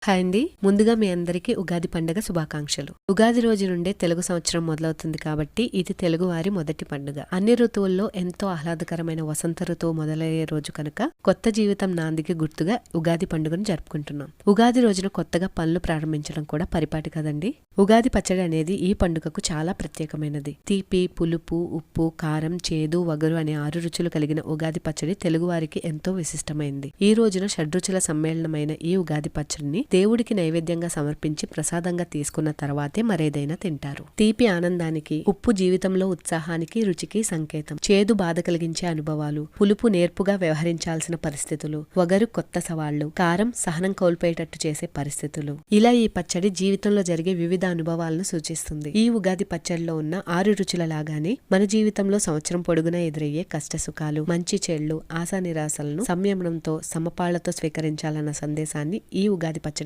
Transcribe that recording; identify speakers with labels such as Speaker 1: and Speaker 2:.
Speaker 1: Hi అండి. ముందుగా మీ అందరికీ ఉగాది పండుగ శుభాకాంక్షలు. ఉగాది రోజు నుండే తెలుగు సంవత్సరం మొదలవుతుంది కాబట్టి ఇది తెలుగువారి మొదటి పండుగ. అన్ని ఋతువుల్లో ఎంతో ఆహ్లాదకరమైన వసంత ఋతువు మొదలయ్యే రోజు కనుక కొత్త జీవితం నాందికి గుర్తుగా ఉగాది పండుగను జరుపుకుంటున్నాం. ఉగాది రోజున కొత్తగా పనులు ప్రారంభించడం కూడా పరిపాటి కదండి. ఉగాది పచ్చడి అనేది ఈ పండుగకు చాలా ప్రత్యేకమైనది. తీపి, పులుపు, ఉప్పు, కారం, చేదు, వగరు అనే 6 రుచులు కలిగిన ఉగాది పచ్చడి తెలుగువారికి ఎంతో విశిష్టమైంది. ఈ రోజున షడ్రుచుల సమ్మేళనమైన ఈ ఉగాది పచ్చడిని దేవుడికి నైవేద్యంగా సమర్పించి ప్రసాదంగా తీసుకున్న తర్వాతే మరేదైనా తింటారు. తీపి ఆనందానికి, ఉప్పు జీవితంలో ఉత్సాహానికి, రుచికి సంకేతం. చేదు బాధ కలిగించే అనుభవాలు, పులుపు నేర్పుగా వ్యవహరించాల్సిన పరిస్థితులు, వగరు కొత్త సవాళ్లు, కారం సహనం కోల్పోయేటట్టు చేసే పరిస్థితులు. ఇలా ఈ పచ్చడి జీవితంలో జరిగే వివిధ అనుభవాలను సూచిస్తుంది. ఈ ఉగాది పచ్చడిలో ఉన్న 6 రుచుల లాగానే మన జీవితంలో సంవత్సరం పొడుగునా ఎదురయ్యే కష్ట సుఖాలు, మంచి చెళ్లు, ఆశా నిరాశలను సంయమనంతో సమపాళ్లతో స్వీకరించాలన్న సందేశాన్ని ఈ ఉగాది పచ్చడి